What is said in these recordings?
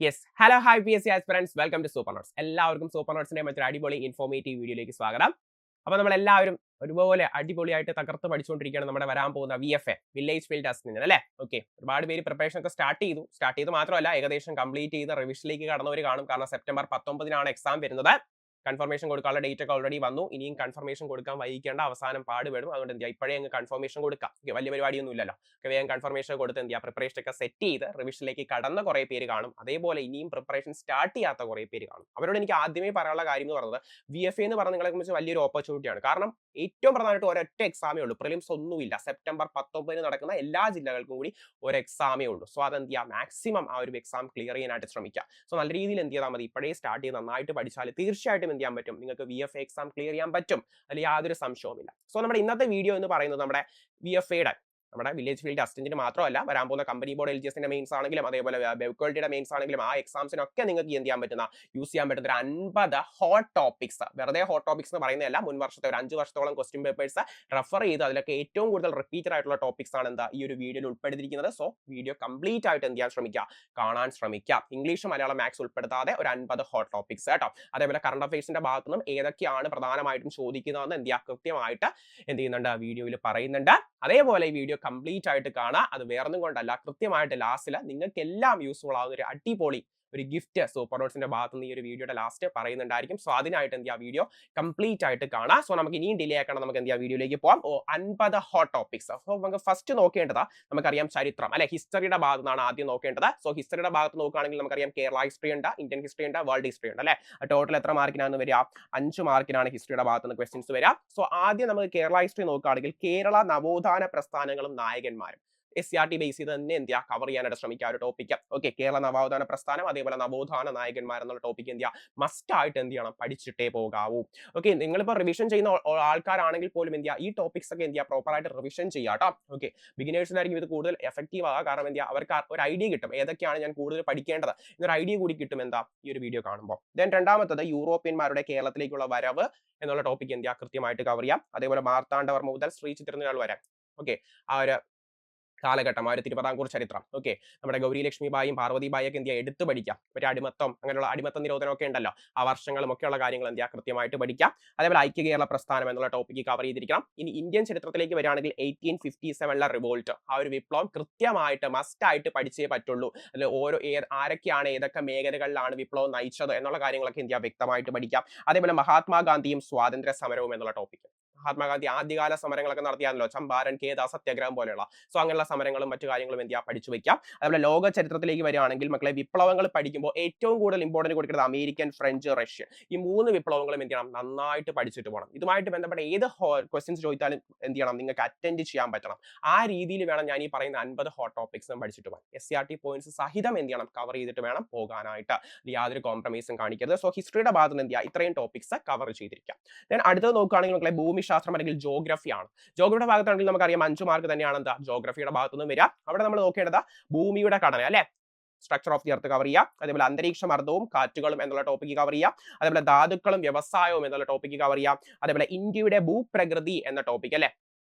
Yes hello hi P S C aspirants welcome to super notes. എല്ലാവർക്കും super നോട്ട്സിന്റെ മറ്റൊരു അടിപൊളി ഇൻഫോർമേറ്റീവ് വീഡിയോയിലേക്ക് സ്വാഗതം. അപ്പോൾ നമ്മളെല്ലാവരും ഒരുപോലെ അടിപൊളിയായിട്ട് തകർത്ത് പഠിച്ചുകൊണ്ടിരിക്കുകയാണ് നമ്മുടെ വരാൻ പോകുന്ന VFA വില്ലേജ് ഫീൽഡ് അസിസ്റ്റന്റ് അല്ലേ. ഓക്കെ, ഒരുപാട് പേര് പ്രിപ്പറേഷൻ ഒക്കെ സ്റ്റാർട്ട് ചെയ്ത് മാത്രമല്ല ഏകദേശം കംപ്ലീറ്റ് ചെയ്ത് റിവിഷനിലേക്ക് കടന്നവർ കാണും. കാരണം സെപ്റ്റംബർ 19 എക്സാം വരുന്നത്. കൺഫർമേഷൻ കൊടുക്കാനുള്ള ഡേറ്റ് ഒക്കെ ഓൾറെഡി വന്നു. ഇനിയും കൺഫർമേഷൻ കൊടുക്കാൻ വൈകിക്കേണ്ട, അവസാനം പാടുപെടും. അതുകൊണ്ട് എന്ത് ചെയ്യുക, ഇപ്പോഴേ അങ്ങ് കൺഫർമേഷൻ കൊടുക്കാം. വലിയ പരിപാടിയൊന്നും ഇല്ലല്ലോ. വേഗം കൺഫർമേഷൻ കൊടുത്ത് എന്ത് ചെയ്യുക, പ്രിപ്പറേഷൻ ഒക്കെ സെറ്റ് ചെയ്ത് റിവിഷനിലേക്ക് കടന്ന കുറേ പേര് കാണും. അതേപോലെ ഇനിയും പ്രിപ്പറേഷൻ സ്റ്റാർട്ട് ചെയ്യാത്ത കുറേ പേര് കാണും. അവരോട് എനിക്ക് ആദ്യമേ പറയാനുള്ള കാര്യം എന്ന് പറയുന്നത്, VFA എന്ന് പറഞ്ഞ നിങ്ങളെ സംബന്ധിച്ച് വലിയൊരു ഓപ്പർച്യൂണിറ്റിയാണ്. കാരണം ഏറ്റവും പ്രധാനമായിട്ട് ഒരൊറ്റ എക്സാമേ ഉള്ളൂ. പ്രിലിംസ് ഒന്നുമില്ല. സെപ്റ്റംബർ 19 നടക്കുന്ന എല്ലാ ജില്ലകൾക്കും കൂടി ഒരു എക്സാമേ ഉള്ളൂ. സോ അതെന്ത് ചെയ്യുക, മാക്സിമം ആ ഒരു എക്സാം ക്ലിയർ ചെയ്യാനായിട്ട് ശ്രമിക്കുക. സോ നല്ല രീതിയിൽ എന്ത് ചെയ്താൽ മതി, ഇപ്പോഴേ സ്റ്റാർട്ട് ചെയ്ത് നന്നായിട്ട് പഠിച്ചാൽ തീർച്ചയായിട്ടും എന്ത് ചെയ്യാൻ പറ്റും, നിങ്ങൾക്ക് VFA എക്സാം ക്ലിയർ ചെയ്യാൻ പറ്റും. അതിൽ യാതൊരു സംശയവുമില്ല. സോ നമ്മുടെ ഇന്നത്തെ വീഡിയോ എന്ന് പറയുന്നത് നമ്മുടെ VFAയുടെ നമ്മുടെ വില്ലേജ് ഫീൽഡ് അസിസ്റ്റന്റിന് മാത്രമല്ല, വരാൻ പോകുന്ന കമ്പനി ബോർഡ് LGSന്റെ മെയിൻസ് ആണെങ്കിലും അതേപോലെ ബെവ്ക്വാളിറ്റിയുടെ മെയിൻസ് ആണെങ്കിലും ആ എക്സാംസിനൊക്കെ നിങ്ങൾക്ക് എന്ത് ചെയ്യാൻ പറ്റുന്ന, യൂസ് ചെയ്യാൻ പറ്റുന്ന ഒരു 50 ഹോട്ട് ടോപ്പിക്സ്. വെറുതെ ഹോട്ട് ടോപ്പിക്സ് എന്ന് പറയുന്നതല്ല, മുൻ വർഷത്തെ ഒരു 5 വർഷത്തോളം ക്വസ്റ്റ്യൻ പേപ്പേഴ്സ് റെഫർ ചെയ്ത് അതിലൊക്കെ ഏറ്റവും കൂടുതൽ റിപ്പീറ്റഡ് ആയിട്ടുള്ള ടോപ്പിക്സ് ആണ് എന്താ ഈ ഒരു വീഡിയോയിൽ ഉൾപ്പെടുത്തിയിരിക്കുന്നത്. സോ വീഡിയോ കംപ്ലീറ്റ് ആയിട്ട് എന്ത് ചെയ്യാൻ ശ്രമിക്കുക, കാണാൻ ശ്രമിക്കുക. ഇംഗ്ലീഷ്, മലയാളം, മാത്സ് ഉൾപ്പെടുത്താതെ ഒരു 50 ഹോട്ട് ടോപ്പിക്സ് കേട്ടോ. അതേപോലെ കറണ്ട് അഫയേഴ്സിന്റെ ഭാഗത്തു നിന്നും ഏതൊക്കെയാണ് പ്രധാനമായിട്ടും ചോദിക്കുന്നതെന്ന് എന്ത് ചെയ്യുക, കൃത്യമായിട്ട് എന്ത് ചെയ്യുന്നുണ്ട്, വീഡിയോയിൽ പറയുന്നുണ്ട്. അതേപോലെ ഈ വീഡിയോ കംപ്ലീറ്റ് ആയിട്ട് കാണുക. അത് വേറൊന്നും കൊണ്ടല്ല, കൃത്യമായിട്ട് ലാസ്റ്റിൽ നിങ്ങൾക്ക് എല്ലാം യൂസ്ഫുൾ ആവുന്ന ഒരു അടിപൊളി ഒരു ഗിഫ്റ്റ് സൂപ്പർ നോട്ട്സിന്റെ ഭാഗത്ത് നിന്ന് ഈ ഒരു വീഡിയോയുടെ ലാസ്റ്റ് പറയുന്നുണ്ടായിരിക്കും. സോ അതിനായിട്ട് എന്ത് ചെയ്യുക, വീഡിയോ കംപ്ലീറ്റ് ആയിട്ട് കാണാം. സോ നമുക്ക് ഇനിയും ഡിലേ ആക്കണം, നമുക്ക് എന്ത് ചെയ്യാം, വീഡിയോയിലേക്ക് പോകാം. 50 ഹോട്ട് ടോപ്പിക്സ്. സോ നമുക്ക് ഫസ്റ്റ് നോക്കേണ്ടത്, നമുക്കറിയാം ചരിത്രം അല്ലെ, ഹിസ്റ്ററിയുടെ ഭാഗത്ത് നിന്നാണ് ആദ്യം നോക്കേണ്ടത്. സോ ഹിസ്റ്ററിയുടെ ഭാഗത്ത് നോക്കുകയാണെങ്കിൽ നമുക്കറിയാം കേരള ഹിസ്റ്ററി ഉണ്ട്, ഇന്ത്യൻ ഹിസ്റ്ററി ഉണ്ട്, വേൾഡ് ഹിസ്റ്ററി ഉണ്ട് അല്ലെ. ടോട്ടൽ എത്ര മാർക്കിനാണ് വരിക, 5 മാർക്കിനാണ് ഹിസ്റ്ററിയുടെ ഭാഗത്ത് നിന്ന് ക്വസ്റ്റ്യൻസ് വരിക. സോ ആദ്യം നമുക്ക് കേരള ഹിസ്റ്ററി നോക്കുകയാണെങ്കിൽ കേരള നവോത്ഥാന പ്രസ്ഥാനങ്ങളും നായകന്മാരും SCRT ബേസ് ചെയ്ത് തന്നെ എന്ത് ചെയ്യുക, കവർ ചെയ്യാനായിട്ട് ശ്രമിക്കുക ഒരു ടോപ്പിക്ക്. ഓക്കെ, കേരള നവോത്ഥാന പ്രസ്ഥാനം അതേപോലെ നവോത്ഥാന നായകന്മാർ എന്നുള്ള ടോപ്പിക്ക് എന്ത് ചെയ്യുക, മസ്റ്റ് ആയിട്ട് എന്ത് ചെയ്യണം, പഠിച്ചിട്ടേ പോകാവൂ. ഓക്കെ, നിങ്ങളിപ്പോൾ റിവിഷൻ ചെയ്യുന്ന ആൾക്കാരാണെങ്കിൽ പോലും എന്ത് ചെയ്യുക, ഈ ടോപ്പിക്സ് ഒക്കെ എന്ത് ചെയ്യുക, പ്രോപ്പർ ആയിട്ട് റിവിഷൻ ചെയ്യുക കേട്ടോ. ഓക്കെ, ബിഗിനേഴ്സിനായിരിക്കും ഇത് കൂടുതൽ എഫക്റ്റീവ് ആകുക. കാരണം എന്ത് ചെയ്യുക, അവർക്ക് ഒരു ഐഡിയ കിട്ടും ഏതൊക്കെയാണ് ഞാൻ കൂടുതൽ പഠിക്കേണ്ടത് എന്നൊരു ഐഡിയ കൂടി കിട്ടും എന്താ ഈ ഒരു വീഡിയോ കാണുമ്പോൾ. ദെൻ രണ്ടാമത്തത് യൂറോപ്യന്മാരുടെ കേരളത്തിലേക്കുള്ള വരവ് എന്നുള്ള ടോപ്പിക്ക് എന്ത് ചെയ്യുക, കൃത്യമായിട്ട് കവർ ചെയ്യാം. അതേപോലെ മാർത്താണ്ഡവർമ്മ മുതൽ ശ്രീ ചിത്രനാൾ വരെ ഓക്കെ ആ ഒരു കാലഘട്ടം, ആ ഒരു തിരുവിതാംകൂർ ചരിത്രം. ഓക്കെ, നമ്മുടെ ഗൗരി ലക്ഷ്മിബായും പാർവതിബായും ഒക്കെ എന്ത് ചെയ്യുക, എടുത്ത് പഠിക്കാം. മറ്റേ അടിമത്തം, അങ്ങനെയുള്ള അടിമത്ത നിരോധനം ഒക്കെ ഉണ്ടല്ലോ, ആ വർഷങ്ങളും ഒക്കെയുള്ള കാര്യങ്ങൾ എന്ത് ചെയ്യുക, കൃത്യമായിട്ട് പഠിക്കാം. അതേപോലെ ഐക്യ കേരള പ്രസ്ഥാനം എന്നുള്ള ടോപ്പിക്ക് കവർ ചെയ്തിരിക്കണം. ഇനി ഇന്ത്യൻ ചരിത്രത്തിലേക്ക് വരികയാണെങ്കിൽ 1857 റിവോൾട്ട്, ആ ഒരു വിപ്ലവം കൃത്യമായിട്ട് മസ്റ്റ് ആയിട്ട് പഠിച്ചേ പറ്റുള്ളൂ. അതിൽ ഓരോ ആരൊക്കെയാണ് ഏതൊക്കെ മേഖലകളിലാണ് വിപ്ലവം നയിച്ചത് എന്നുള്ള കാര്യങ്ങളൊക്കെ എന്ത് ചെയ്യുക, വ്യക്തമായിട്ട് പഠിക്കാം. അതേപോലെ മഹാത്മാഗാന്ധിയും സ്വാതന്ത്ര്യ സമരവും എന്നുള്ള ടോപ്പിക്ക്. മഹാത്മാഗാന്ധി ആദ്യകാല സമരങ്ങളൊക്കെ നടത്തിയാണല്ലോ, ചമ്പാരൻ, കേദ സത്യാഗ്രഹം പോലെയുള്ള. സോ അങ്ങനെയുള്ള സമരങ്ങളും മറ്റു കാര്യങ്ങളും എന്ത് ചെയ്യുക, പഠിച്ചു വെക്കാം. അതേപോലെ ലോക ചരിത്രത്തിലേക്ക് വരികയാണെങ്കിൽ മക്കളെ, വിപ്ലവങ്ങൾ പഠിക്കുമ്പോൾ ഏറ്റവും കൂടുതൽ ഇമ്പോർട്ടൻറ്റ് കൊടുക്കുന്നത് അമേരിക്കൻ, ഫ്രഞ്ച്, റഷ്യൻ, ഈ 3 വിപ്ലവങ്ങളും എന്ത് ചെയ്യണം, നന്നായിട്ട് പഠിച്ചിട്ട് പോകണം. ഇതുമായിട്ട് ബന്ധപ്പെട്ട ഏത് ക്വസ്റ്റ്യൻസ് ചോദിച്ചാലും എന്ത് ചെയ്യണം, നിങ്ങൾക്ക് അറ്റൻഡ് ചെയ്യാൻ പറ്റണം. ആ രീതിയിൽ വേണം ഞാൻ ഈ പറയുന്ന 50 ഹോട്ട് ടോപ്പിക്സും പഠിച്ചിട്ട് പോകാൻ. SCRT പോയിന്റ്സ് സഹിതം എന്ത് ചെയ്യണം, കവർ ചെയ്തിട്ട് വേണം പോകാനായിട്ട്. യാതൊരു കോംപ്രമൈസും കാണിക്കരുത്. സോ ഹിസ്റ്ററിയുടെ ഭാഗത്ത് നിന്ന് എന്ത് ചെയ്യുക, ഇത്രയും ടോപ്പിക്സ് കവർ ചെയ്തിരിക്കാം. ദെൻ അടുത്തത് നോക്കുകയാണെങ്കിൽ മക്കളെ, ഭൂമിശാസ്ത്രം അല്ലെങ്കിൽ ജോഗ്രഫിയാണ്. ജോഗ്രഫിയുടെ ഭാഗത്താണെങ്കിൽ നമുക്കറിയാം 5 മാർക്ക് തന്നെയാണ് എന്താ ജോഗ്രഫിയുടെ ഭാഗത്ത് നിന്ന് വരിക. അവിടെ നമ്മൾ നോക്കേണ്ടത് ഭൂമിയുടെ ഘടന അല്ലെ, structure of the earth cover ചെയ്യുക. അതേപോലെ അന്തരീക്ഷ മർദ്ദവും കാറ്റുകളും എന്നുള്ള ടോപ്പിക്ക് കവർ ചെയ്യുക. അതേപോലെ ധാതുക്കളും വ്യവസായവും എന്നുള്ള ടോപ്പിക്ക് കവർ ചെയ്യാം. അതേപോലെ ഇന്ത്യയുടെ ഭൂപ്രകൃതി എന്ന ടോപ്പിക് അല്ലെ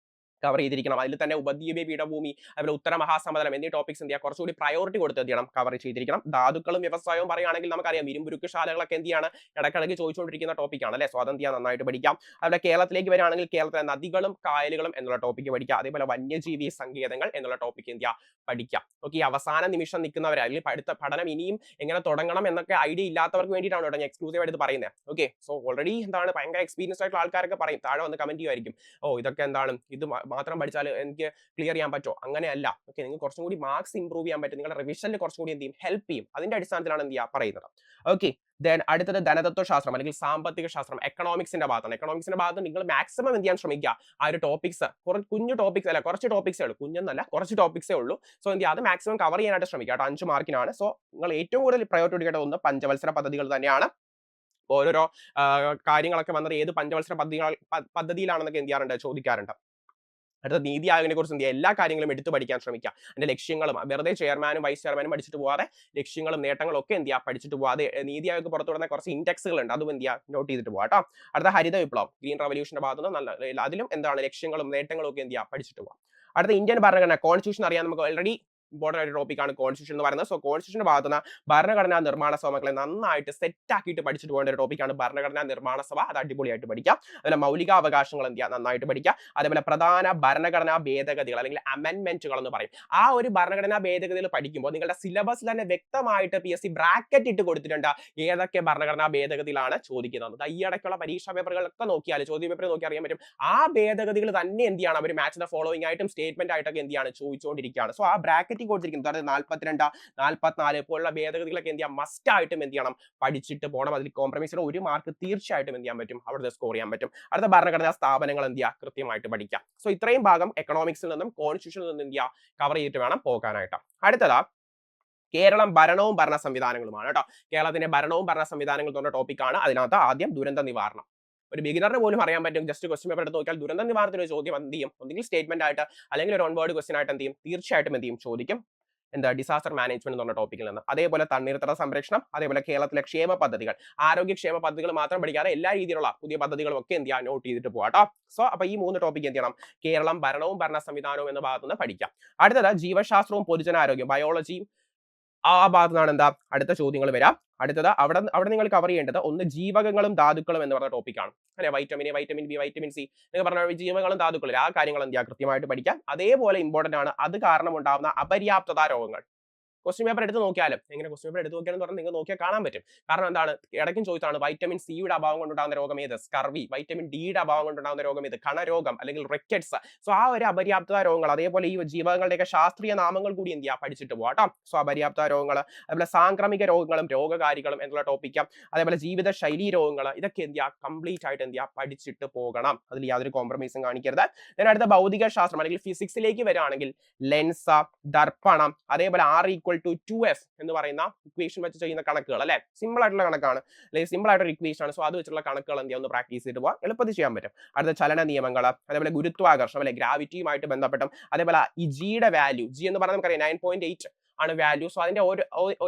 കവർ ചെയ്തിരിക്കണം. അതിൽ തന്നെ ഉപദ്വീപീയ പീഠഭൂമി, അതുപോലെ ഉത്തര മഹാസമതലം എന്നീ ടോപ്പിക്സ് എന്ത് ചെയ്യുക, കുറച്ചുകൂടി പ്രയോറിറ്റി കൊടുത്ത് എന്ത് ചെയ്യണം, കവർ ചെയ്തിരിക്കണം. ധാതുക്കളും വ്യവസായവും പറയുകയാണെങ്കിൽ നമുക്കറിയാം ഇരുമ്പുരുക്ക് ശാലകളൊക്കെ എന്ത് ചെയ്യാണ്, ഇടക്കിടക്ക് ചോദിച്ചുകൊണ്ടിരിക്കുന്ന ടോപ്പിക്കാണ് അല്ലെ. സ്വാതന്ത്ര്യം നന്നായിട്ട് പഠിക്കാം. അതുപോലെ കേരളത്തിലേക്ക് വരികയാണെങ്കിൽ കേരളത്തിലെ നദികളും കായലുകളും എന്നുള്ള ടോപ്പിക്ക് പഠിക്കാം. അതേപോലെ വന്യജീവി സങ്കേതങ്ങൾ എന്നുള്ള ടോപ്പിക്ക് എന്ത് ചെയ്യുക, പഠിക്കാം. ഓക്കെ, അവസാന നിമിഷം നിൽക്കുന്നവരെ അല്ലെങ്കിൽ അടുത്ത പഠനം ഇനിയും എങ്ങനെ തുടങ്ങണം എന്നൊക്കെ ഐഡിയ ഇല്ലാത്തവർക്ക് വേണ്ടിയിട്ടാണ് കേട്ടോ ഞാൻ എക്സ്ക്ലൂസീവ് ആയിട്ട് പറയുന്നത്. ഓക്കെ, സോ ഓൾറെഡി എന്താണ് ഭയങ്കര എക്സ്പീരിയൻസ് ആയിട്ടുള്ള ആൾക്കാരൊക്കെ പറയും, താഴെ വന്ന് കമന്റ് ചെയ്യുമായിരിക്കും, ഓ ഇതൊക്കെ എന്താണ്, ഇത് മാത്രം പഠിച്ചാൽ എനിക്ക് ക്ലിയർ ചെയ്യാൻ പറ്റുമോ, അങ്ങനെയല്ല. ഓക്കെ, നിങ്ങൾക്ക് കുറച്ചും കൂടി മാർക്സ് ഇംപ്രൂവ് ചെയ്യാൻ പറ്റും, നിങ്ങളുടെ റിവിഷനിൽ കുറച്ചും കൂടി എന്ത് ചെയ്യും, ഹെൽപ്പ് ചെയ്യും. അതിന്റെ അടിസ്ഥാനത്തിലാണ് എന്ത് ചെയ്യുക, പറയുന്നത്. ഓക്കെ, ദെൻ അടുത്തത് ധനതത്വശാസ്ത്രം അല്ലെങ്കിൽ സാമ്പത്തിക ശാസ്ത്രം, എക്കണോമിക്സിന്റെ ഭാഗത്താണ്. എക്കണോമിക്സിന്റെ ഭാഗത്ത് നിങ്ങൾ മാക്സിമം എന്ത് ചെയ്യാൻ ശ്രമിക്കുക, ആ ഒരു ടോപ്പിക്സ് കുഞ്ഞു ടോപ്പിക്സ് അല്ല, കുറച്ച് ടോപ്പിക്സേ ഉള്ളൂ, കുഞ്ഞെന്നല്ല കുറച്ച് ടോപ്പിക്സേ ഉള്ളൂ. സോ എന്ത് ചെയ്യുക, അത് മാക്സിമം കവർ ചെയ്യാനായിട്ട് ശ്രമിക്കുക കേട്ടോ. 5 മാർക്കിനാണ്. സോ നിങ്ങൾ ഏറ്റവും കൂടുതൽ പ്രയോറിറ്റി കൊടുക്കേണ്ട ഒന്ന് പഞ്ചവത്സര പദ്ധതികൾ തന്നെയാണ്. ഓരോരോ കാര്യങ്ങളൊക്കെ വന്നത് ഏത് പഞ്ചവത്സര പദ്ധതിയിലാണെന്നൊക്കെ എന്ത് ചെയ്യാറുണ്ട്, ചോദിക്കാറുണ്ട്. അടുത്ത നീതി ആയോഗിനെ കുറിച്ച് എന്ത് ചെയ്യുക, എല്ലാ കാര്യങ്ങളും എടുത്തു പഠിക്കാൻ ശ്രമിക്കുക. അതിന്റെ ലക്ഷ്യങ്ങളും വെറുതെ ചെയർമാനും വൈസ് ചെയർമാനും പഠിച്ചിട്ട് പോകാതെ ലക്ഷ്യങ്ങളും നേട്ടങ്ങളും ഒക്കെ എന്ത് ചെയ്യുക, പഠിച്ചിട്ട് പോകാതെ. നീതി ആയോഗ് പുറത്തുവിടുന്ന കുറച്ച് ഇൻഡെക്സുകൾ ഉണ്ട്, അതും എന്ത് ചെയ്യുക, നോട്ട് ചെയ്തിട്ട് പോകാം കേട്ടോ. അടുത്ത ഹരിത വിപ്ലവം, ഗ്രീൻ റവല്യൂഷന്റെ ഭാഗത്തുനിന്ന് നല്ല അതിലും എന്താണ് ലക്ഷ്യങ്ങളും നേട്ടങ്ങളും ഒക്കെ എന്ത് ചെയ്യുക, പഠിച്ചിട്ട് പോകാം. അടുത്ത ഇന്ത്യൻ ഭരണഘടന, കോൺസ്റ്റിറ്റ്യൂഷൻ അറിയാം നമുക്ക് ഓൾറെഡി ഇമ്പോർട്ടന്റ് ആയിട്ട് ടോപ്പിക്കാണ് കോൺസ്റ്റിറ്റ്യൂഷൻ എന്ന് പറയുന്നത്. സോ കോൺസ്റ്റിറ്റ്യൂഷന്റെ ഭാഗത്തുനിന്ന് ഭരണഘടനാ നിർമ്മാണ സഭ മക്കളെ നന്നായിട്ട് സെറ്റ് ആക്കിയിട്ട് പഠിച്ചിട്ട് പോകേണ്ട ഒരു ടോപ്പിക്കാണ് ഭരണഘടനാ നിർമ്മാണ സഭ. അത് അടിപൊളിയായിട്ട് പഠിക്കാം. അതുപോലെ മൗലികാവകാശങ്ങൾ എന്ത് ചെയ്യുക, നന്നായിട്ട് പഠിക്കുക. അതേപോലെ പ്രധാന ഭരണഘടനാ ഭേദഗതികൾ അല്ലെങ്കിൽ അമെൻമെന്റുകൾ എന്ന് പറയും. ആ ഒരു ഭരണഘടനാ ഭേദഗതികൾ പഠിക്കുമ്പോൾ നിങ്ങളുടെ സിലബസിൽ തന്നെ വ്യക്തമായിട്ട് PSC ബ്രാക്കറ്റ് ഇട്ട് കൊടുത്തിട്ടുണ്ട് ഏതൊക്കെ ഭരണഘടനാ ഭേദഗതികളാണ് ചോദിക്കുന്നത്. ഈ ഇടയ്ക്കുള്ള പരീക്ഷാ പേപ്പറുകളൊക്കെ നോക്കിയാൽ, ചോദ്യ പേപ്പർ നോക്കി അറിയാൻ പറ്റും. ആ ഭേദഗതികൾ തന്നെ എന്ത് ചെയ്യണം, അവർ മാച്ച് ദ ഫോളോയിങ് ആയിട്ടും സ്റ്റേറ്റ്മെന്റ് ആയിട്ടൊക്കെ എന്ത് ചെയ്യാണ് ചോദിച്ചുകൊണ്ടിരിക്കുകയാണ്. സോ ആ ബ്രാക്കറ്റിൽ കൊടുത്തിരിക്കുന്നത് അതായത് 42, 44 പോലുള്ള ഭേദഗതികളൊക്കെ എന്ത് ചെയ്യാം, മസ്റ്റ് ആയിട്ടും എന്ത് ചെയ്യണം, പഠിച്ചിട്ട് പോകണം. അതിൽ കോംപ്രമൈസിന് 1 മാർക്ക് തീർച്ചയായിട്ടും എന്ത് ചെയ്യാൻ പറ്റും, അവിടെ സ്കോർ ചെയ്യാൻ പറ്റും. അടുത്ത ഭരണഘടനാ സ്ഥാപനങ്ങൾ എന്ത് ചെയ്യുക, കൃത്യമായിട്ട് പഠിക്കാം. സോ ഇത്രയും ഭാഗം എക്കണോമിക്സിൽ നിന്നും കോൺസ്റ്റിറ്റ്യൂഷനിൽ നിന്നും എന്ത് ചെയ്യുക, കവർ ചെയ്തിട്ട് വേണം പോകാനായിട്ട്. അടുത്തതാ കേരളം ഭരണവും ഭരണ സംവിധാനങ്ങളുമാണ് കേട്ടോ. കേരളത്തിന്റെ ഭരണവും ഭരണ സംവിധാനങ്ങളും എന്ന ടോപ്പിക്കാണ്. അതിനകത്ത് ആദ്യം ദുരന്ത നിവാരണം. ഒരു ബിഗിനറിന് പോലും അറിയാൻ പറ്റും. ജസ്റ്റ് ക്വസ്റ്റ്യൻ പേപ്പർ എടുത്ത് നോക്കിയാൽ ദുരന്ത നിവാരണത്തിന് ഒരു ചോദ്യം എന്ത് ചെയ്യും, ഒന്നെങ്കിൽ സ്റ്റേറ്റ്മെന്റ് ആയിട്ട് അല്ലെങ്കിൽ ഒരു ഓൺ വേർഡ് ക്വസ്റ്റ്യൻ ആയിട്ട് എന്ത് ചെയ്യും, തീർച്ചയായിട്ടും എന്ത് ചെയ്യും, ചോദിക്കും. എന്താ ഡിസാസ്റ്റർ മാനേജ്മെന്റ് എന്ന ടോപ്പിക്കിൽ നിന്ന്. അതേപോലെ തണ്ണീർത്തട സംരക്ഷണം, അതേപോലെ കേരളത്തിലെ ക്ഷേമ പദ്ധതികൾ, ആരോഗ്യക്ഷേമ പദ്ധതികൾ മാത്രം പഠിക്കാതെ എല്ലാ രീതിയിലുള്ള പുതിയ പദ്ധതികളും ഒക്കെ എന്ത് ചെയ്യാൻ നോട്ട് ചെയ്തിട്ട് പോകാട്ടോ. സോ അപ്പൊ ഈ 3 ടോപ്പിക് എന്ത് ചെയ്യണം, കേരളം ഭരണവും ഭരണ സംവിധാനവും എന്ന ഭാഗത്ത് നിന്ന് പഠിക്കാം. അടുത്തത് ജീവശാസ്ത്രവും പൊതുജനാരോഗ്യം, ബയോളജിയും ആ ഭാഗത്തു നിന്നാണ് എന്താ അടുത്ത ചോദ്യങ്ങൾ വരാം. അടുത്തത് അവിടെ നിങ്ങൾ കവർ ചെയ്യേണ്ടത് ഒന്ന് ജീവകങ്ങളും ധാതുക്കളും എന്ന് പറഞ്ഞ ടോപ്പിക്കാണ്. അല്ലെ, vitamin A, vitamin B, vitamin C നിങ്ങൾ പറഞ്ഞ ജീവകളും ധാതുക്കളും ആ കാര്യങ്ങൾ എന്ത് ചെയ്യുക, കൃത്യമായിട്ട് പഠിക്കാം. അതേപോലെ ഇമ്പോർട്ടന്റ് ആണ് അത് കാരണം ഉണ്ടാകുന്ന അപര്യാപ്തത രോഗങ്ങൾ. ക്വസ്റ്റ്യൻ പേപ്പർ എടുത്ത് നോക്കിയാലും, എങ്ങനെ ക്വസ്റ്റ്യൻ പേപ്പർ എടുത്ത് നോക്കിയാലും പറഞ്ഞാൽ നിങ്ങൾ നോക്കിയാൽ കാണാൻ പറ്റും. കാരണം എന്താണ്, ഇടയ്ക്കും ചോദിച്ചാണ് വൈറ്റമിൻ സിയുടെ അഭാവം കൊണ്ടുണ്ടാകുന്ന രോഗം ഏത്, സ്കർവി. വൈറ്റമിൻ ഡിയുടെ അഭാവം കൊണ്ടുണ്ടാകുന്ന രോഗം ഏത്, കണരോഗം അല്ലെങ്കിൽ റിക്കറ്റ്സ്. സോ ആ ഒരു അപര്യാപ്തത രോഗങ്ങൾ, അതേപോലെ ഈ ജീവകങ്ങളുടെയൊക്കെ ശാസ്ത്രീയ നാമങ്ങൾ കൂടി എന്ത് ചെയ്യുക, പഠിച്ചിട്ട് പോകാം. സോ അപര്യാപ്തത രോഗങ്ങൾ, അതേപോലെ സാംക്രമിക രോഗങ്ങളും രോഗകാരികളും എന്നുള്ള ടോപ്പിക്കാം. അതേപോലെ ജീവിത ശൈലി രോഗങ്ങൾ, ഇതൊക്കെ എന്ത് ചെയ്യുക, കംപ്ലീറ്റ് ആയിട്ട് എന്ത് ചെയ്യുക, പഠിച്ചിട്ട് പോകണം. അതിൽ യാതൊരു കോംപ്രമൈസും കാണിക്കരുത്. അടുത്ത ഭൗതിക ശാസ്ത്രം അല്ലെങ്കിൽ ഫിസിക്സിലേക്ക് വരികയാണെങ്കിൽ ലെൻസ, ദർപ്പണം, അതേപോലെ R=2S എന്ന് പറയുന്ന ഇക്വേഷൻ വെച്ച് ചെയ്യുന്ന കണക്കുകൾ അല്ലെ, സിമ്പിൾ ആയിട്ടുള്ള കണക്കാണ്, അല്ലെങ്കിൽ സിമ്പിൾ ആയിട്ടുള്ള ഇക്വേഷൻ ആണ്. സോ അത് വെച്ചുള്ള കണക്കുകൾ എന്ത് ചെയ്യാം, ഒന്ന് പ്രാക്ടീസ് ചെയ്തിട്ട് പോകാം, എളുപ്പത്തിൽ ചെയ്യാൻ പറ്റും. അടുത്ത ചലന നിയമങ്ങൾ, അതേപോലെ ഗുരുത്വാകർഷണം അല്ലെ, ഗ്രാവിറ്റിയുമായിട്ട് ബന്ധപ്പെട്ടും, അതേപോലെ ഈ ജിയുടെ വാല്യൂ, ജി എന്ന് പറഞ്ഞാൽ നമുക്കറിയാം 9.8 ആണ് വാല്യൂ. സോ അതിന്റെ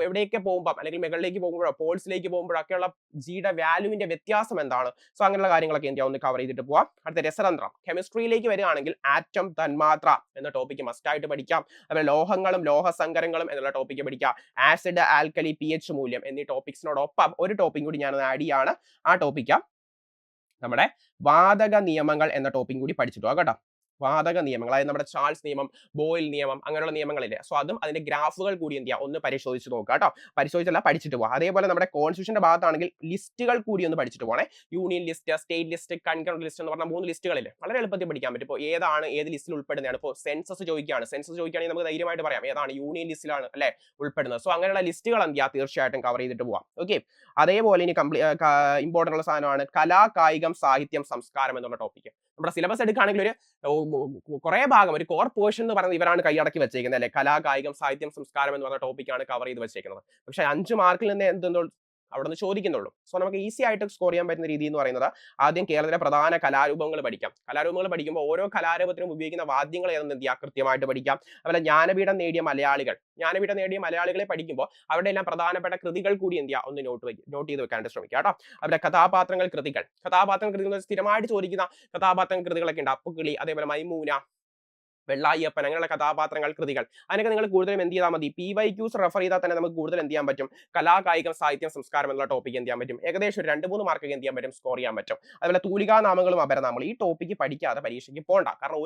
എവിടെയൊക്കെ പോകുമ്പോൾ അല്ലെങ്കിൽ മുകളിലേക്ക് പോകുമ്പോഴോ പോൾസിലേക്ക് പോകുമ്പോഴൊക്കെയുള്ള ജിയുടെ വാല്യൂവിന്റെ വ്യത്യാസം എന്താണ്. സോ അങ്ങനെയുള്ള കാര്യങ്ങളൊക്കെ എന്ത് ചെയ്യാം, ഒന്ന് കവർ ചെയ്തിട്ട് പോവാം. അടുത്ത രസതന്ത്രം, കെമിസ്ട്രിയിലേക്ക് വരികയാണെങ്കിൽ ആറ്റം, തന്മാത്ര എന്ന ടോപ്പിക്ക് മസ്റ്റ് ആയിട്ട് പഠിക്കാം. അതുപോലെ ലോഹങ്ങളും ലോഹസങ്കരങ്ങളും എന്നുള്ള ടോപ്പിക്ക് പഠിക്കാം. ആസിഡ്, ആൽക്കലി, pH മൂല്യം എന്നീ ടോപ്പിക്സിനോടൊപ്പം ഒരു ടോപ്പിക് കൂടി ഞാൻ ആഡ് ചെയ്യാണ്. ആ ടോപ്പിക്ക് നമ്മുടെ വാതക നിയമങ്ങൾ എന്ന ടോപ്പിക് കൂടി പഠിച്ചിട്ട് പോകാം കേട്ടോ. വാതക നിയമങ്ങൾ, അതായത് നമ്മുടെ ചാൾസ് നിയമം, ബോയിൽ നിയമം, അങ്ങനെയുള്ള നിയമങ്ങളില്ലേ. സോ അതും അതിന്റെ ഗ്രാഫുകൾ കൂടി എന്ത് ചെയ്യുക, ഒന്ന് പരിശോധിച്ച് നോക്കുക കേട്ടോ. പരിശോധിച്ചല്ല, പഠിച്ചിട്ട് പോകാം. അതേപോലെ നമ്മുടെ കോൺസ്റ്റിറ്റ്യൂഷന്റെ ഭാഗത്താണെങ്കിൽ ലിസ്റ്റുകൾ കൂടി ഒന്ന് പഠിച്ചിട്ട് പോകണേ. Union list, state list, concurrent list എന്ന് പറഞ്ഞ 3 ലിസ്റ്റുകളില്ലേ, വളരെ എളുപ്പത്തിൽ പഠിക്കാൻ പറ്റും. ഇപ്പോൾ ഏതാണ് ഏത് ലിസ്റ്റിൽ ഉൾപ്പെടുന്നതാണ്. ഇപ്പോൾ സെൻസസ് ചോദിക്കുകയാണ്, സെൻസസ് ചോദിക്കുകയാണെങ്കിൽ നമുക്ക് ധൈര്യമായിട്ട് പറയാം ഏതാണ് യൂണിയൻ ലിസ്റ്റിലാണ് അല്ലെ ഉൾപ്പെടുന്നത്. സോ അങ്ങനെയുള്ള ലിസ്റ്റുകൾ എന്ത് ചെയ്യുക, തീർച്ചയായിട്ടും കവർ ചെയ്തിട്ട് പോവാം. ഓക്കെ, അതേപോലെ ഇനി ഇമ്പോർട്ടന്റ് ഉള്ള സാധനമാണ് കലാ, കായികം, സാഹിത്യം, സംസ്കാരം എന്നുള്ള ടോപ്പിക്ക്. നമ്മുടെ സിലബസ് എടുക്കുകയാണെങ്കിൽ ഒരു കുറെ ഭാഗം, ഒരു കോർ പോർഷൻ എന്ന് പറയുന്നത് ഇവരാണ് കൈയടക്കി വെച്ചേക്കുന്നത് അല്ലെ. കലാ, കായികം, സാഹിത്യം, സംസ്കാരം എന്ന് പറഞ്ഞ ടോപ്പിക്കാണ് കവർ ചെയ്ത് വെച്ചേക്കുന്നത്. പക്ഷെ 5 മാർക്കിൽ നിന്ന് എന്തെന്തോ അവിടെ നിന്ന് ചോദിക്കുന്നുള്ളൂ. സോ നമുക്ക് ഈസി ആയിട്ട് സ്കോർ ചെയ്യാൻ പറ്റുന്ന രീതി എന്ന് പറയുന്നത് ആദ്യം കേരളത്തിലെ പ്രധാന കലാരൂപങ്ങൾ പഠിക്കാം. കലാരൂപങ്ങൾ പഠിക്കുമ്പോൾ ഓരോ കലാരൂപത്തിനും ഉപയോഗിക്കുന്ന വാദ്യങ്ങൾ ഏതെന്ന് എന്ത് ചെയ്യുക, കൃത്യമായിട്ട് പഠിക്കാം. അതുപോലെ ജ്ഞാനപീഠം നേടിയ മലയാളികളെ പഠിക്കുമ്പോൾ അവരുടെ എല്ലാം പ്രധാനപ്പെട്ട കൃതികൾ കൂടി എന്ത് ചെയ്യുക, ഒന്ന് നോട്ട് ചെയ്ത് വെക്കാനായിട്ട് ശ്രമിക്കുക കേട്ടോ. അവരുടെ കഥാപാത്രങ്ങൾ കൃതികൾ സ്ഥിരമായിട്ട് ചോദിക്കുന്ന കഥാപാത്രങ്ങൾ കൃതികളൊക്കെ ഉണ്ട്. അപ്പുക്കിളി, അതേപോലെ മൈമൂന, വെള്ളായ്യപ്പൻ, അങ്ങനെയുള്ള കഥാപാത്രങ്ങൾ കൃതികൾ, അതിനൊക്കെ നിങ്ങൾ കൂടുതലും എന്ത് ചെയ്താൽ മതി, PYQs റെഫർ ചെയ്താൽ തന്നെ നമുക്ക് കൂടുതൽ എന്ത് ചെയ്യാൻ പറ്റും, കലാ, കായികം, സാഹിത്യം, സംസ്കാരം എന്നുള്ള ടോപ്പിക്ക് എന്ത് ചെയ്യാൻ പറ്റും, ഏകദേശം ഒരു 2-3 മാർക്ക് എന്ത് ചെയ്യാൻ പറ്റും, സ്കോർ ചെയ്യാൻ പറ്റും. അതുപോലെ തൂലികാനാമങ്ങളും അപരനാമങ്ങളും, ഈ ടോപ്പിക്ക് പഠിക്കാതെ പരീക്ഷയ്ക്ക് പോകണ്ട. കാരണം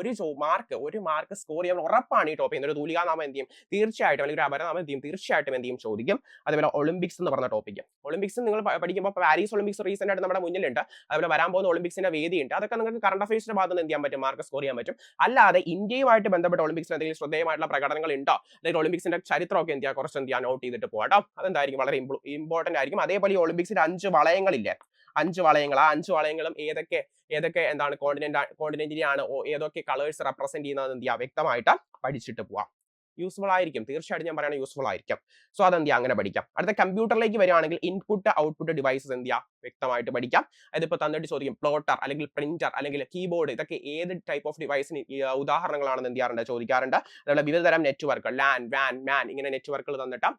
ഒരു മാർക്ക് സ്കോർ ചെയ്യാൻ ഉറപ്പാണ് ഈ ടോപ്പിൽ. ഒരു തൂലികാനാമം എന്ത് ചെയ്യും, തീർച്ചയായിട്ടും, അല്ലെങ്കിൽ ഒരു അപരനാമം എന്ത് ചെയ്യും, തീർച്ചയായിട്ടും എന്ത് ചെയ്യും, ചോദിക്കും. അതുപോലെ ഒളിമ്പിക്സ് എന്ന് പറഞ്ഞ ടോപ്പിക്ക്, ഒളിമ്പിക്സ് നിങ്ങൾ പഠിക്കുമ്പോൾ പാരീസ് ഒളിമ്പിക്സ് റീസെന്റ് ആയിട്ട് നമ്മുടെ മുന്നിലുണ്ട്. അതുപോലെ വരാൻ പോകുന്ന ഒളിമ്പിക്സിന്റെ വേദിയുണ്ട്. അതൊക്കെ നിങ്ങൾക്ക് കറണ്ട് അഫയേഴ്സിന്റെ ഭാഗത്ത് എന്ത് ചെയ്യാൻ പറ്റും, മാർക്ക് സ്കോർ ചെയ്യാൻ പറ്റും. അല്ലാതെ ഇന്ത്യയുമായിട്ട് ബന്ധപ്പെട്ട ഒളിമ്പിക്സിൽ എന്തെങ്കിലും ശ്രദ്ധേയമായിട്ടുള്ള പ്രകടനങ്ങൾ ഉണ്ടോ, അല്ലെങ്കിൽ ഒളിമ്പിക്സിന്റെ ചരിത്രമൊക്കെ എന്ത് ചെയ്യുക, കുറച്ച് എന്ത് ചെയ്യുക, നോട്ട് ചെയ്തിട്ട് പോകാം. അതെന്തായിരിക്കും, വളരെ ഇമ്പോർട്ടന്റ് ആയിരിക്കും. അതേപോലെ ഈ ഒളിമ്പിക്സിന്റെ 5 വളയങ്ങളില്ലേ, 5 വളയങ്ങൾ, ആ 5 വളയങ്ങളും ഏതൊക്കെ എന്താണ് കോണ്ടിനെന്റിനെയാണ്, ഏതൊക്കെ കളേഴ്സ് റെപ്രസെന്റ് ചെയ്യുന്നത് എന്ത് ചെയ്യുക, വ്യക്തമായിട്ട് പഠിച്ചിട്ട് പോവാം. യൂസ്ഫുൾ ആയിരിക്കും, തീർച്ചയായിട്ടും ഞാൻ പറയുന്നത് യൂസ്ഫുൾ ആയിരിക്കും. സോ അതെന്ത് ചെയ്യുക, അങ്ങനെ പഠിക്കാം. അടുത്ത കമ്പ്യൂട്ടറിലേക്ക് വരികയാണെങ്കിൽ ഇൻപുട്ട് ഔട്ട്പുട്ട് ഡിവൈസസ് എന്ത് ചെയ്യുക, വ്യക്തമായിട്ട് പഠിക്കാം. അതിപ്പോൾ തന്നിട്ട് ചോദിക്കും പ്ലോട്ടർ അല്ലെങ്കിൽ പ്രിന്റർ അല്ലെങ്കിൽ കീബോർഡ്, ഇതൊക്കെ ഏത് ടൈപ്പ് ഓഫ് ഡിവൈസിന് ഉദാഹരണങ്ങളാണെന്ന് എന്ത് ചെയ്യാറുണ്ട്, ചോദിക്കാറുണ്ട്. അതുപോലെ വിവിധ തരം നെറ്റ്വർക്ക്, LAN, WAN, MAN ഇങ്ങനെ നെറ്റ്വർക്കുകൾ തന്നിട്ട്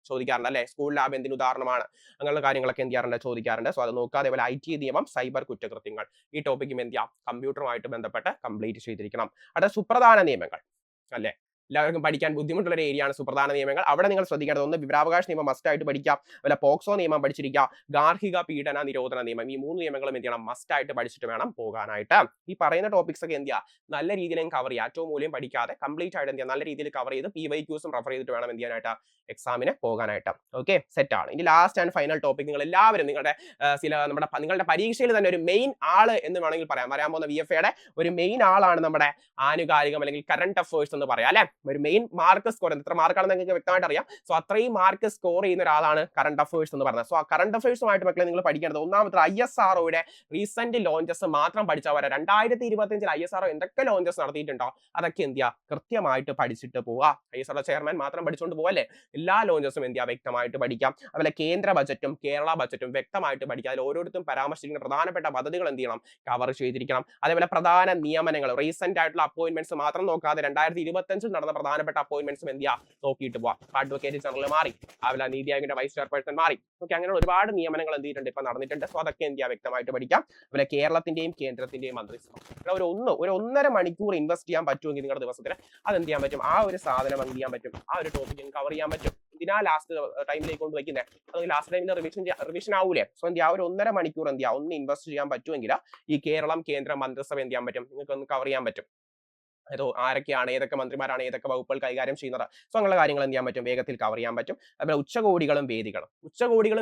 ചോദിക്കാറുണ്ട് അല്ലെ. സ്കൂൾ ലാബ് എന്തിന് ഉദാഹരണമാണ്, അങ്ങനെയുള്ള കാര്യങ്ങളൊക്കെ എന്ത് ചെയ്യാറുണ്ട്, ചോദിക്കാറുണ്ട്. സോ അത് നോക്കുക. അതേപോലെ IT നിയമം, സൈബർ കുറ്റകൃത്യങ്ങൾ, ഈ ടോപ്പിക്കും എന്ത് ചെയ്യാം, കമ്പ്യൂട്ടറുമായിട്ട് ബന്ധപ്പെട്ട് കംപ്ലീറ്റ് ചെയ്തിരിക്കണം. അടുത്ത സുപ്രധാന നിയമങ്ങൾ അല്ലെ, എല്ലാവർക്കും പഠിക്കാൻ ബുദ്ധിമുട്ടുള്ള ഒരു ഏരിയയാണ് സുപ്രധാന നിയമങ്ങൾ. അവിടെ നിങ്ങൾ ശ്രദ്ധിക്കേണ്ടത് ഒന്ന് വിവരാവകാശ നിയമം മസ്റ്റ് ആയിട്ട് പഠിക്കാം, അതുപോലെ പോക്സോ നിയമം പഠിച്ചിരിക്കുക, ഗാർഹിക പീഡന നിരോധന നിയമം, ഈ 3 നിയമങ്ങളും എന്ത് ചെയ്യണം മസ്റ്റ് ആയിട്ട് പഠിച്ചിട്ട് വേണം പോകാനായിട്ട്. ഈ പറയുന്ന ടോപ്പിക്സ് ഒക്കെ എന്ത് ചെയ്യുക നല്ല രീതിയിൽ കവർ ചെയ്യുക, ഏറ്റവും മൂല്യം പഠിക്കാതെ കംപ്ലീറ്റ് ആയിട്ട് എന്ത് ചെയ്യുക നല്ല രീതിയിൽ കവർ ചെയ്ത് PYQസും റെഫർ ചെയ്തിട്ട് വേണം എന്ത് ചെയ്യാനായിട്ട് എക്സാമിന് പോകാനായിട്ട്. ഓക്കെ, സെറ്റ് ആണ്. ഇനി ലാസ്റ്റ് ആൻഡ് ഫൈനൽ ടോപ്പിക് നിങ്ങൾ എല്ലാവരും നിങ്ങളുടെ പരീക്ഷയിൽ തന്നെ ഒരു മെയിൻ ആള് എന്ന് വേണമെങ്കിൽ പറയാം. വരാൻ പോകുന്ന VFAയുടെ ഒരു മെയിൻ ആളാണ് നമ്മുടെ ആനുകാലികം അല്ലെങ്കിൽ കറന്റ് അഫേഴ്സ് എന്ന് പറയാം അല്ലെ. ഒരു മെയിൻ മാർക്ക് സ്കോർ എത്ര മാർക്കാണെന്ന് നിങ്ങൾക്ക് വ്യക്തമായിട്ട് അറിയാം. സോ അത്രയും മാർക്ക് സ്കോർ ചെയ്യുന്ന ഒരാളാണ് കറന്റ് അഫേഴ്സ് എന്ന് പറയുന്നത്. സോ ആ കറന്റ് അഫേഴ്സുമായിട്ട് മക്കളെ നിങ്ങൾ പഠിക്കേണ്ടത് ഒന്നാമത്തെ ISROയുടെ റീസെന്റ് ലോഞ്ചസ് മാത്രം പഠിച്ചാൽ വരാം. 2025 ISRO എന്തൊക്കെ ലോഞ്ചസ് നടത്തിയിട്ടുണ്ടോ അതൊക്കെ എന്ത് ചെയ്യുക കൃത്യമായിട്ട് പഠിച്ചിട്ട് പോവുക. ISRO ചെയർമാൻ മാത്രം പഠിച്ചുകൊണ്ട് പോവല്ലേ, എല്ലാ ലോഞ്ചസും എന്ത് ചെയ്യുക വ്യക്തമായിട്ട് പഠിക്കാം. അതുപോലെ കേന്ദ്ര ബജറ്റും കേരള ബജറ്റും വ്യക്തമായിട്ട് പഠിക്കുക. അതിൽ ഓരോരുത്തരും പരാമർശിക്കുന്ന പ്രധാനപ്പെട്ട പദ്ധതികൾ എന്ത് ചെയ്യണം കവർ ചെയ്തിരിക്കണം. അതേപോലെ പ്രധാന നിയമനങ്ങൾ റീസെന്റ് ആയിട്ടുള്ള അപ്പോയിന്റ്മെന്റ്സ് മാത്രം നോക്കാതെ 2025 നടന്ന പ്രധാനപ്പെട്ട അപ്പോയിന്റ്മെന്റ്സും എന്ത് ചെയ്യുക നോക്കിയിട്ട് പോവാം. അഡ്വക്കേറ്റ് ജനറൽ മാറി, അതുപോലെ നീതി ആയോഗിന്റെ വൈസ് ചെയർപേഴ്സൺ മാറി. ഓക്കെ, അങ്ങനെ ഒരുപാട് നിയമനങ്ങൾ എന്ത് ചെയ്തിട്ടുണ്ട് ഇപ്പൊ നടന്നിട്ടുണ്ട്. സോ അതൊക്കെ എന്ത് ചെയ്യുക വ്യക്തമായിട്ട് പഠിക്കാം. അതുപോലെ കേരളത്തിന്റെയും കേന്ദ്രത്തിന്റെയും മന്ത്രിസഭ ഒരു 1.5 മണിക്കൂർ ഇൻവെസ്റ്റ് ചെയ്യാൻ പറ്റുമെങ്കിൽ നിങ്ങളുടെ ദിവസത്തിന് അത് എന്ത് ചെയ്യാൻ പറ്റും, ആ ഒരു സാധനം എന്ത് ചെയ്യാൻ പറ്റും, ആ ഒരു ടോപ്പിക് കവർ ചെയ്യാൻ പറ്റും. ഇതിനാ ലാസ്റ്റ് ടൈമിലേക്ക് കൊണ്ട് വയ്ക്കുന്നത്, അത് ലാസ്റ്റ് ടൈമിൽ റിവിഷൻ ആവൂലേ. സോ എന്ത് ആ ഒരു 1.5 മണിക്കൂർ എന്ത് ചെയ്യാം ഒന്ന് ഇൻവെസ്റ്റ് ചെയ്യാൻ പറ്റുമെങ്കിൽ ഈ കേരളം കേന്ദ്ര മന്ത്രിസഭ എന്ത് ചെയ്യാൻ പറ്റും, നിങ്ങൾക്ക് ഒന്ന് കവർ ചെയ്യാൻ പറ്റും. അതോ ആരൊക്കെയാണ്, ഏതൊക്കെ മന്ത്രിമാരാണ്, ഏതൊക്കെ വകുപ്പുകൾ കൈകാര്യം ചെയ്യുന്നത്, സോ അങ്ങനെയുള്ള കാര്യങ്ങൾ എന്ത് ചെയ്യാൻ പറ്റും വേഗത്തിൽ കവർ ചെയ്യാൻ പറ്റും. അതുപോലെ ഉച്ചകോടികളും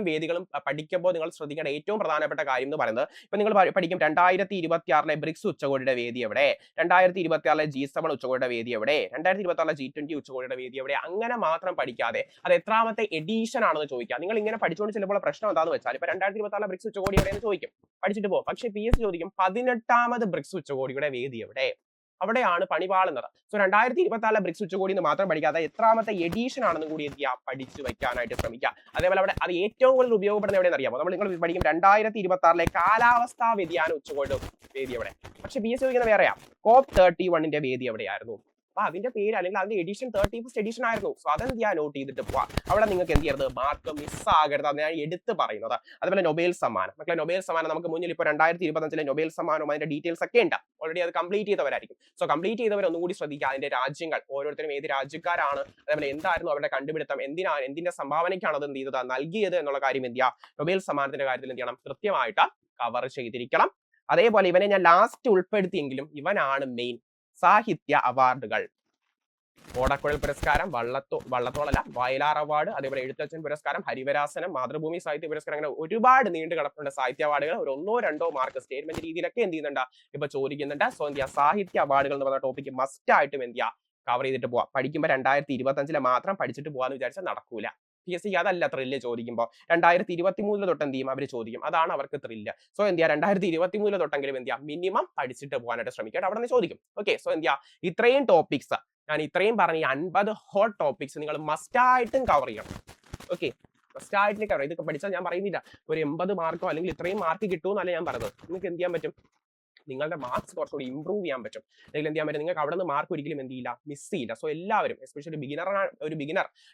വേദികളും പഠിക്കുമ്പോൾ നിങ്ങൾ ശ്രദ്ധിക്കേണ്ട ഏറ്റവും പ്രധാനപ്പെട്ട കാര്യം എന്ന് പറയുന്നത് ഇപ്പൊ നിങ്ങൾ പഠിക്കും 2026 ബ്രിക്സ് ഉച്ചകോടിയുടെ വേദി എവിടെ, 2026 G7 ഉച്ചകോടിയുടെ വേദി എവിടെ, 2026 G20 ഉച്ചകോടിയുടെ വേദി എവിടെ, അങ്ങനെ മാത്രം പഠിക്കാതെ അത് എത്രാമത്തെ എഡിഷൻ ആണെന്ന് ചോദിക്കാം. നിങ്ങൾ ഇങ്ങനെ പഠിച്ചുകൊണ്ട് ചിലപ്പോൾ പ്രശ്നം എന്താണെന്ന് വെച്ചാൽ ഇപ്പൊ 2026 ബ്രിക്സ് ഉച്ചകോടി എവിടെയെന്ന് ചോദിക്കും, പഠിച്ചിട്ട് പോകും. പക്ഷേ PS ചോദിക്കും 18ാമത് ബ്രിക്സ് ഉച്ചകോടിയുടെ വേദി എവിടെ, അവിടെയാണ് പണി പാളുന്നത്. സോ 2024 ബ്രിക്സ് ഉച്ചകോടി എന്ന് മാത്രം പഠിക്കാതെ എത്രാമത്തെ എഡിഷൻ ആണെന്ന് കൂടി എന്ത് ചെയ്യുക പഠിച്ചു വെക്കാനായിട്ട് ശ്രമിക്കുക. അതേപോലെ അവിടെ അത് ഏറ്റവും കൂടുതൽ ഉപയോഗപ്പെടുന്ന എവിടെയെന്ന് അറിയാമോ, നിങ്ങൾ പഠിക്കും 2026 കാലാവസ്ഥാ വ്യതിയാന ഉച്ചകോടി വേദി എവിടെ. പക്ഷെ PS ചോദിക്കുന്ന വേറെയാ, COP31 വേദി എവിടെയായിരുന്നു. അപ്പൊ അതിന്റെ പേര് അല്ലെങ്കിൽ അതിന്റെ എഡിഷൻ 31st എഡിഷൻ ആയിരുന്നു. സോ അതെന്ത് ചെയ്യാൻ നോട്ട് ചെയ്തിട്ട് പോവാ. അവിടെ നിങ്ങൾക്ക് എന്ത് ചെയ്യരുത് മാർക്ക് മിസ്സാകരുത്, അത് ഞാൻ എടുത്ത് പറയുന്നത്. അതുപോലെ നൊബേൽ സമ്മാനം, മക്കളെ നൊബേൽ സമ്മാനം നമുക്ക് മുന്നിൽ ഇപ്പോൾ 2025 നൊബേൽ സമ്മാനവും അതിന്റെ ഡീറ്റെയിൽസ് ഒക്കെ ഉണ്ട്. ഓൾറെഡി അത് കംപ്ലീറ്റ് ചെയ്തവരായിരിക്കും. സോ കംപ്ലീറ്റ് ചെയ്തവർ ഒന്നുകൂടി ശ്രദ്ധിക്കുക, അതിന്റെ രാജ്യങ്ങൾ ഓരോരുത്തരും ഏത് രാജ്യക്കാരാണ്, അതേപോലെ എന്തായിരുന്നു അവരുടെ കണ്ടുപിടുത്തം, എന്തിന്റെ സംഭാവനയ്ക്കാണ് അത് എന്ത് ചെയ്തത് നൽകിയത് എന്നുള്ള കാര്യം എന്ത് ചെയ്യുക നൊബേൽ സമ്മാനത്തിന്റെ കാര്യത്തിൽ എന്ത് ചെയ്യണം കൃത്യമായിട്ട് കവർ ചെയ്തിരിക്കണം. അതേപോലെ ഇവനെ ഞാൻ ലാസ്റ്റ് ഉൾപ്പെടുത്തിയെങ്കിലും ഇവനാണ് മെയിൻ സാഹിത്യ അവാർഡുകൾ. ഓടക്കുഴൽ പുരസ്കാരം, വള്ളത്തോളല്ല വയലാർ അവാർഡ്, അതേപോലെ എഴുത്തച്ഛൻ പുരസ്കാരം, ഹരിവരാസനം, മാതൃഭൂമി സാഹിത്യ പുരസ്കാരം, അങ്ങനെ ഒരുപാട് നീണ്ടു കിടപ്പുണ്ട് സാഹിത്യ അവാർഡുകൾ. ഒരു 1-2 മാർക്ക് സ്റ്റേറ്റ്മെന്റ് രീതിയിലൊക്കെ എന്ത് ചെയ്യുന്നുണ്ട് ഇപ്പൊ ചോദിക്കുന്നുണ്ട്. സോ എന്ത് ചെയ്യുക സാഹിത്യ അവാർഡുകൾ എന്ന് പറഞ്ഞ ടോപ്പിക്ക് മസ്റ്റ് ആയിട്ടും എന്ത് ചെയ്യുക കവർ ചെയ്തിട്ട് പോവാം. പഠിക്കുമ്പോൾ 2025 മാത്രം പഠിച്ചിട്ട് പോകാന്ന് വിചാരിച്ചാൽ നടക്കൂല. PS അതല്ല ത്രില്ല് ചോദിക്കുമ്പോൾ 2023 തൊട്ട് എന്ത് ചെയ്യും അവർ ചോദിക്കും, അതാണ് അവർക്ക് ത്രില്ല്. സോ എന്ത് ചെയ്യുക 2023 തൊട്ടെങ്കിലും എന്ത് ചെയ്യുക മിനിമം പഠിച്ചിട്ട് പോകാനായിട്ട് ശ്രമിക്കുക, അവിടെ നിന്ന് ചോദിക്കും. ഓക്കെ, സോ എന്ത് ചെയ്യുക ഇത്രയും ടോപ്പിക്സ് ഞാൻ ഇത്രയും പറഞ്ഞ 50 ഹോട്ട് ടോപ്പിക്സ് നിങ്ങൾ മസ്റ്റ് ആയിട്ടും കവർ ചെയ്യണം. ഓക്കെ, മസ്റ്റ് ആയിട്ട് കവർ. ഇതൊക്കെ പഠിച്ചാൽ ഞാൻ പറയുന്നില്ല ഒരു 80 മാർക്കോ അല്ലെങ്കിൽ ഇത്രയും മാർക്ക് കിട്ടുമെന്നല്ല ഞാൻ പറഞ്ഞത്. നിങ്ങൾക്ക് എന്ത് ചെയ്യാൻ പറ്റും, നിങ്ങളുടെ മാർക്സ് കുറച്ചുകൂടി ഇമ്പ്രൂവ് ചെയ്യാൻ പറ്റും. അല്ലെങ്കിൽ എന്ത് ചെയ്യാൻ പറ്റും, നിങ്ങൾക്ക് അവിടെ നിന്ന് മാർക്ക് ഒരിക്കലും എന്ത് ചെയ്യില്ല മിസ് ചെയ്യില്ല. സോ എല്ലാവരും എസ്പെഷ്യലി ബിഗിനർ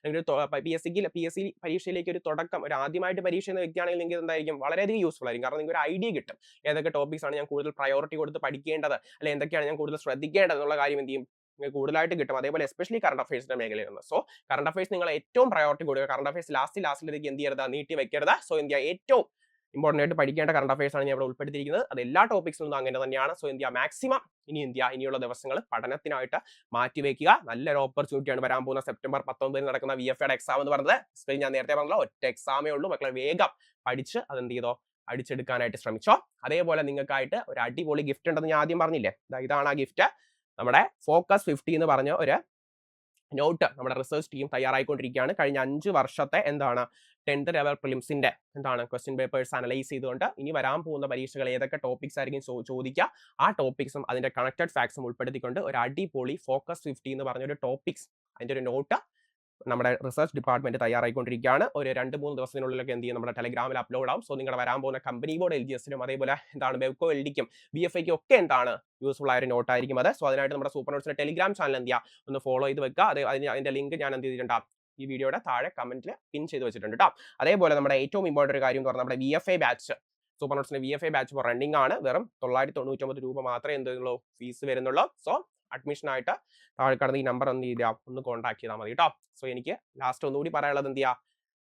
അല്ലെങ്കിൽ PSC പരീക്ഷയിലേക്ക് ഒരു തുടക്കം, ഒരു ആദ്യമായിട്ട് പരീക്ഷ എന്ന വ്യക്തിയാണെങ്കിൽ നിങ്ങൾക്ക് എന്തായിരിക്കും വളരെയധികം യൂസ്ഫുൾ ആയിരിക്കും. കാരണം നിങ്ങൾക്ക് ഒരു ഐഡിയ കിട്ടും ഏതൊക്കെ ടോപ്പിക്സ് ആണ് ഞാൻ കൂടുതൽ പ്രയോറിറ്റി കൊടുത്ത് പഠിക്കേണ്ടത്, അല്ലെങ്കിൽ എന്തൊക്കെയാണ് ഞാൻ കൂടുതൽ ശ്രദ്ധിക്കേണ്ടത് എന്നുള്ള കാര്യം എന്ത് ചെയ്യും നിങ്ങൾക്ക് കൂടുതലായിട്ട് കിട്ടും. അതേപോലെ എസ്പെഷ്യലി കറണ്ട് അഫയേഴ്സിന്റെ മേഖലയിൽ നിന്ന്. സോ കറണ്ട് അഫയേഴ്സ് നിങ്ങൾ ഏറ്റവും പ്രയോറിറ്റി കൊടുക്കുക. കറണ്ട് അഫയേഴ്സ് ലാസ്റ്റിലേക്ക് എന്ത് ചെയ്യരുത് നീട്ടി വെക്കരുത്. സോ ഇന്ത്യ ഏറ്റവും ഇമ്പോർട്ടൻ്റ് ആയിട്ട് പഠിക്കേണ്ട കറണ്ട് അഫയേഴ്സ് ആണ് ഞാൻ ഇവിടെ ഉൾപ്പെടുത്തിയിരിക്കുന്നത്. അത് എല്ലാ ടോപ്പിക്സിലും അങ്ങനെ തന്നെയാണ്. സോ ഇന്ത്യ മാക്സിമം ഇനിയുള്ള ദിവസങ്ങൾ പഠനത്തിനായിട്ട് മാറ്റിവെക്കുക. നല്ലൊരു ഓപ്പർച്യൂണിറ്റിയാണ് വരാൻ പോകുന്ന സെപ്റ്റംബർ 19 നടക്കുന്ന VFAയുടെ എക്സാം എന്ന് പറയുന്നത്. ഞാൻ നേരത്തെ പറഞ്ഞല്ലോ ഒറ്റ എക്സാമേ ഉള്ളൂ. മക്കളെ വേഗം പഠിച്ച് അതെന്ത് ചെയ്തോ അടിച്ചെടുക്കാനായിട്ട് ശ്രമിച്ചോ. അതേപോലെ നിങ്ങൾക്കായിട്ട് ഒരു അടിപൊളി ഗിഫ്റ്റ് ഉണ്ടെന്ന് ഞാൻ ആദ്യം പറഞ്ഞില്ലേ, ഇതാണ് ആ ഗിഫ്റ്റ്. നമ്മുടെ ഫോക്കസ് 50 എന്ന് പറഞ്ഞ ഒരു നോട്ട് നമ്മുടെ റിസർച്ച് ടീം തയ്യാറായിക്കൊണ്ടിരിക്കുകയാണ്. കഴിഞ്ഞ 5 വർഷത്തെ 10th ലെവൽ പ്രിലിംസിന്റെ ക്വസ്റ്റ്യൻ പേപ്പേഴ്സ് അനലൈസ് ചെയ്തുകൊണ്ട് ഇനി വരാൻ പോകുന്ന പരീക്ഷകൾ ഏതൊക്കെ ടോപ്പിക്സ് ആയിരിക്കും ചോദിക്കുക, ആ ടോപ്പിക്സും അതിന്റെ കണക്റ്റഡ് ഫാക്ട്സും ഉൾപ്പെടുത്തിക്കൊണ്ട് ഒരു അടിപൊളി ഫോക്കസ് 50 എന്ന് പറഞ്ഞൊരു ടോപ്പിക്സ് അതിന്റെ ഒരു നോട്ട് നമ്മുടെ റിസർച്ച് ഡിപ്പാർട്ട്മെന്റ് തയ്യാറായിക്കൊണ്ടിരിക്കുകയാണ്. ഒരു 2-3 ദിവസത്തിനുള്ളിലൊക്കെ എന്ത് ചെയ്യും നമ്മുടെ ടെലഗ്രാമിൽ അപ്ലോഡ് ആവും. സോ നിങ്ങളുടെ വരാൻ പോകുന്ന കമ്പനി ബോർഡ് LGSനും അതേപോലെ ബെവ്കോ LDക്കും VFAയ്ക്കും ഒക്കെ യൂസ്ഫുൾ ആയ ഒരു നോട്ട് ആയിരിക്കും അത്. സോ അതിനായിട്ട് നമ്മുടെ സൂപ്പർ നോട്ട്സിന്റെ ടെലിഗ്രാം ചാനൽ എന്ത് ചെയ്യുക ഒന്ന് ഫോളോ ചെയ്ത് വെക്കുക. അതിന്റെ ലിങ്ക് ഞാൻ എന്ത് ചെയ്തിട്ടുണ്ടാകും ഈ വീഡിയോയുടെ താഴെ കമന്റിൽ പിൻ ചെയ്ത് വെച്ചിട്ടുണ്ട് കേട്ടോ. അതേപോലെ നമ്മുടെ ഏറ്റവും ഇമ്പോർട്ടന്റ് ഒരു കാര്യം എന്ന് പറഞ്ഞാൽ നമ്മുടെ VFA ബാച്ച്, സൂപ്പർ നോട്ട്സിന്റെ VFA ബാച്ച് ഇപ്പോൾ റണ്ണിംഗ് ആണ്. വെറും 999 രൂപ മാത്രമേ എന്തുള്ളൂ ഫീസ് വരുന്നുള്ളൂ. സോ അഡ്മിഷനായിട്ട് താഴെ കടന്ന് ഈ നമ്പർ എന്ത് ചെയ്യുക ഒന്ന് കോൺടാക്ട് ചെയ്താൽ മതി കേട്ടോ. സോ എനിക്ക് ലാസ്റ്റ് ഒന്നുകൂടി പറയാനുള്ളത് എന്ത് ചെയ്യുക,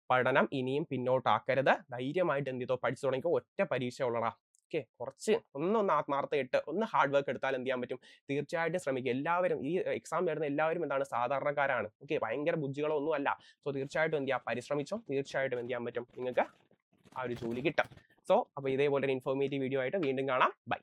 പഠനം ഇനിയും പിന്നോട്ടാക്കരുത്. ധൈര്യമായിട്ട് എന്ത് ചെയ്തോ പഠിച്ചു തുടങ്ങിക്കോ. ഒറ്റ പരീക്ഷ ഉള്ളടാ. ഓക്കെ, കുറച്ച് ഒന്ന് ആത്മാർത്ഥമായിട്ട് ഒന്ന് ഹാർഡ് വർക്ക് എടുത്താൽ എന്ത് ചെയ്യാൻ പറ്റും, തീർച്ചയായിട്ടും ശ്രമിക്കുക. എല്ലാവരും ഈ എക്സാം വരുന്ന എല്ലാവരും എന്താണ് സാധാരണക്കാരാണ്. ഓക്കെ, ഭയങ്കര ബുദ്ധികളോ ഒന്നും അല്ല. സോ തീർച്ചയായിട്ടും എന്ത് ചെയ്യുക, പരിശ്രമിച്ചോ, തീർച്ചയായിട്ടും എന്ത് ചെയ്യാൻ പറ്റും, നിങ്ങൾക്ക് ആ ഒരു ജോലി കിട്ടും. സോ അപ്പോൾ ഇതേപോലെ ഒരു ഇൻഫോർമേറ്റീവ് വീഡിയോ ആയിട്ട് വീണ്ടും കാണാം. ബൈ.